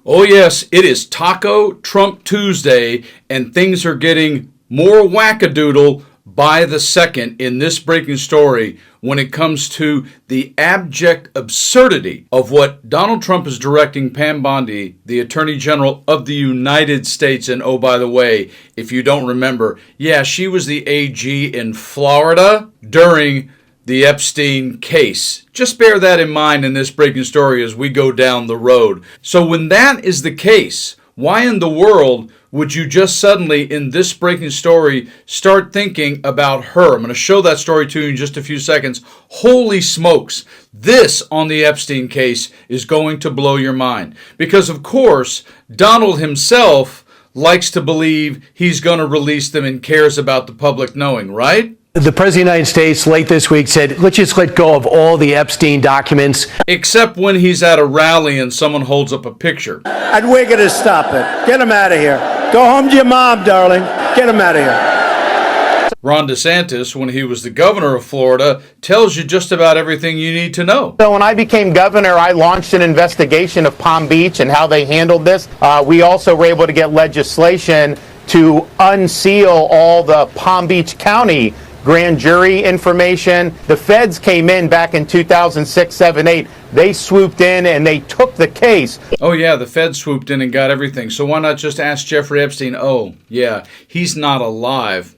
Oh yes, it is Taco Trump Tuesday, and things are getting more wackadoodle by the second in this breaking story when it comes to the abject absurdity of what Donald Trump is directing Pam Bondi, the Attorney General of the United States. And oh, by the way, if you don't remember, yeah, she was the AG in Florida during the Epstein case. Just bear that in mind in this breaking story as we go down the road. So when that is the case, why in the world would you just suddenly, in this breaking story, start thinking about her? I'm going to show that story to you in just a few seconds. Holy smokes, this on the Epstein case is going to blow your mind. Because, of course, Donald himself likes to believe he's going to release them and cares about the public knowing, right? The President of the United States late this week said, let's just let go of all the Epstein documents. Except when he's at a rally and someone holds up a picture. And we're going to stop it. Get him out of here. Go home to your mom, darling. Get him out of here. Ron DeSantis, when he was the governor of Florida, tells you just about everything you need to know. So when I became governor, I launched an investigation of Palm Beach and how they handled this. We also were able to get legislation to unseal all the Palm Beach County grand jury information. The feds came in back in 2006, 7, 8. They swooped in and they took the case. Oh, yeah, the feds swooped in and got everything. So why not just ask Jeffrey Epstein? Oh, yeah, he's not alive.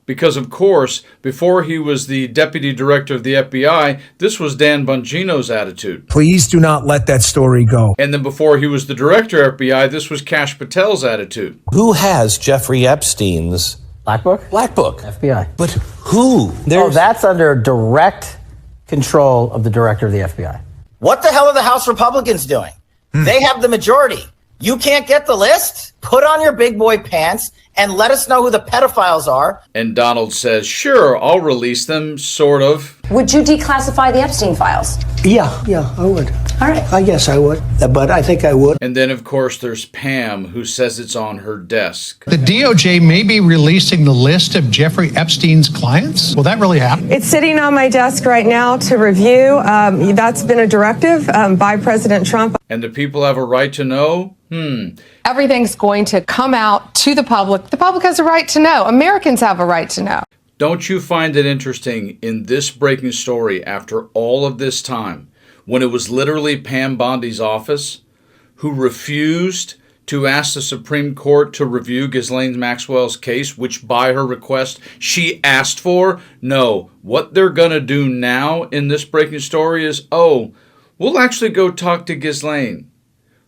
Because, of course, before he was the deputy director of the FBI, this was Dan Bongino's attitude. Please do not let that story go. And then before he was the director of FBI, this was Kash Patel's attitude. Who has Jeffrey Epstein's Black Book? Black Book. FBI. But who? That's under direct control of the director of the FBI. What the hell are the House Republicans doing? They have the majority. You can't get the list? Put on your big boy pants and let us know who the pedophiles are. And Donald says, sure, I'll release them, sort of. Would you declassify the Epstein files? Yeah, I would. All right. I guess I would, but I think I would. And then, of course, there's Pam, who says it's on her desk. The DOJ may be releasing the list of Jeffrey Epstein's clients. Will that really happen? It's sitting on my desk right now to review. That's been a directive by President Trump. And the people have a right to know? Everything's going to come out to the public. The public has a right to know. Americans have a right to know. Don't you find it interesting in this breaking story, after all of this time, when it was literally Pam Bondi's office who refused to ask the Supreme Court to review Ghislaine Maxwell's case, which by her request she asked for? No, what they're going to do now in this breaking story is, we'll actually go talk to Ghislaine,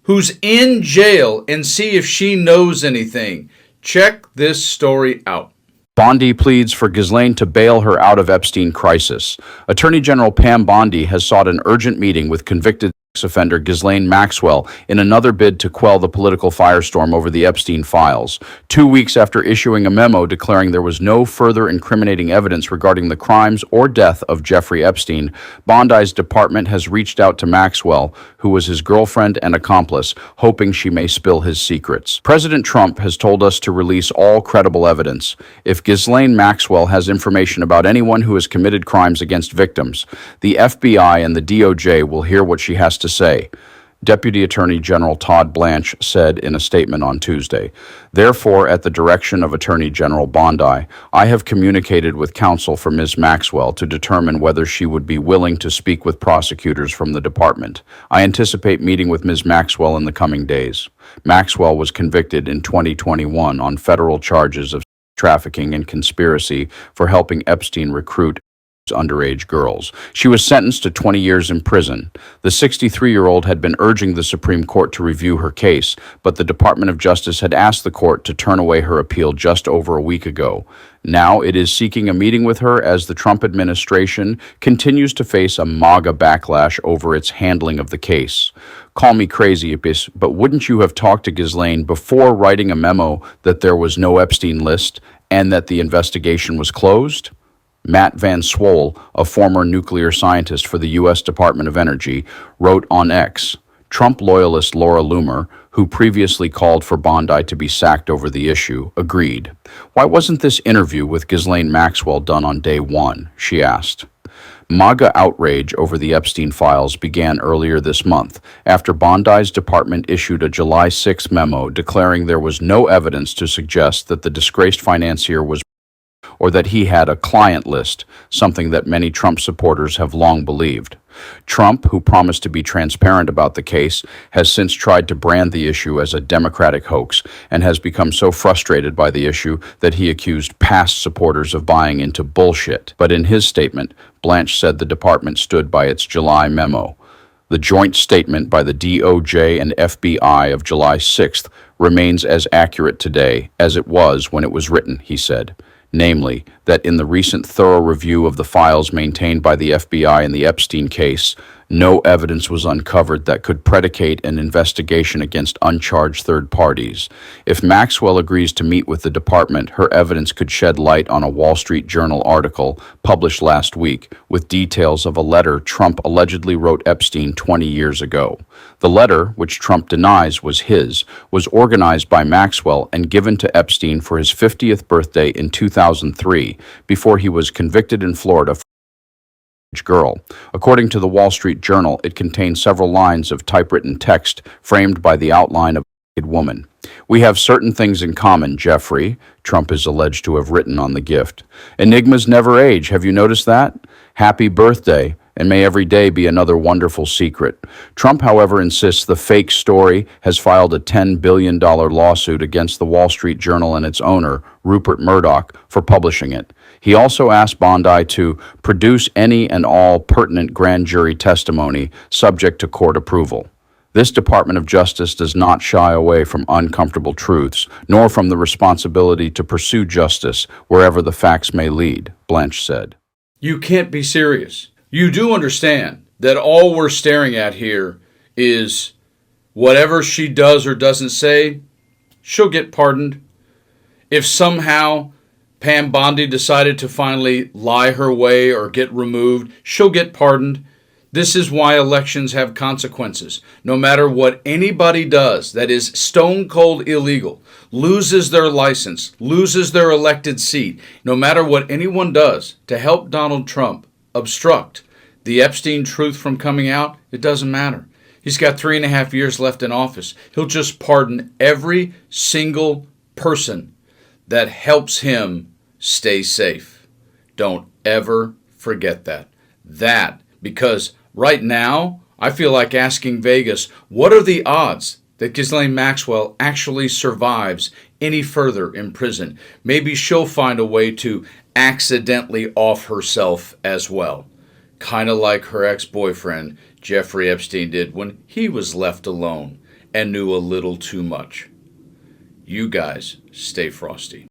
who's in jail, and see if she knows anything. Check this story out. Bondi pleads for Ghislaine to bail her out of Epstein crisis. Attorney General Pam Bondi has sought an urgent meeting with convicted sex offender Ghislaine Maxwell in another bid to quell the political firestorm over the Epstein files. 2 weeks after issuing a memo declaring there was no further incriminating evidence regarding the crimes or death of Jeffrey Epstein, Bondi's department has reached out to Maxwell, who was his girlfriend and accomplice, hoping she may spill his secrets. President Trump has told us to release all credible evidence. If Ghislaine Maxwell has information about anyone who has committed crimes against victims, the FBI and the DOJ will hear what she has to say. Deputy Attorney General Todd Blanche said in a statement on Tuesday. Therefore, at the direction of Attorney General Bondi, I have communicated with counsel for Ms. Maxwell to determine whether she would be willing to speak with prosecutors from the department. I anticipate meeting with Ms. Maxwell in the coming days. Maxwell was convicted in 2021 on federal charges of trafficking and conspiracy for helping Epstein recruit underage girls. She was sentenced to 20 years in prison. The 63-year-old had been urging the Supreme Court to review her case, but the Department of Justice had asked the court to turn away her appeal just over a week ago. Now it is seeking a meeting with her as the Trump administration continues to face a MAGA backlash over its handling of the case. Call me crazy, but wouldn't you have talked to Ghislaine before writing a memo that there was no Epstein list and that the investigation was closed? Matt Van Swoel, a former nuclear scientist for the U.S. Department of Energy, wrote on X, Trump loyalist Laura Loomer, who previously called for Bondi to be sacked over the issue, agreed. Why wasn't this interview with Ghislaine Maxwell done on day one? She asked. MAGA outrage over the Epstein files began earlier this month after Bondi's department issued a July 6 memo declaring there was no evidence to suggest that the disgraced financier was or that he had a client list, something that many Trump supporters have long believed. Trump, who promised to be transparent about the case, has since tried to brand the issue as a Democratic hoax and has become so frustrated by the issue that he accused past supporters of buying into bullshit. But in his statement, Blanche said the department stood by its July memo. The joint statement by the DOJ and FBI of July 6th remains as accurate today as it was when it was written, he said. Namely, that in the recent thorough review of the files maintained by the FBI in the Epstein case, no evidence was uncovered that could predicate an investigation against uncharged third parties. If Maxwell agrees to meet with the department, her evidence could shed light on a Wall Street Journal article published last week with details of a letter Trump allegedly wrote Epstein 20 years ago. The letter, which Trump denies was his, was organized by Maxwell and given to Epstein for his 50th birthday in 2003, before he was convicted in Florida for girl. According to the Wall Street Journal, it contains several lines of typewritten text framed by the outline of a naked woman. "We have certain things in common, Jeffrey," Trump is alleged to have written on the gift. "Enigmas never age. Have you noticed that? Happy birthday, and may every day be another wonderful secret." Trump, however, insists the fake story has filed a $10 billion lawsuit against the Wall Street Journal and its owner, Rupert Murdoch, for publishing it. He also asked Bondi to produce any and all pertinent grand jury testimony subject to court approval. This Department of Justice does not shy away from uncomfortable truths, nor from the responsibility to pursue justice wherever the facts may lead, Blanche said. You can't be serious. You do understand that all we're staring at here is whatever she does or doesn't say, she'll get pardoned. If somehow Pam Bondi decided to finally lie her way or get removed, she'll get pardoned. This is why elections have consequences. No matter what anybody does that is stone cold illegal, loses their license, loses their elected seat, no matter what anyone does to help Donald Trump obstruct the Epstein truth from coming out, it doesn't matter. He's got 3.5 years left in office. He'll just pardon every single person that helps him stay safe. Don't ever forget that. Because right now, I feel like asking Vegas, what are the odds that Ghislaine Maxwell actually survives any further in prison? Maybe she'll find a way to accidentally off herself as well. Kind of like her ex-boyfriend, Jeffrey Epstein, did when he was left alone and knew a little too much. You guys stay frosty.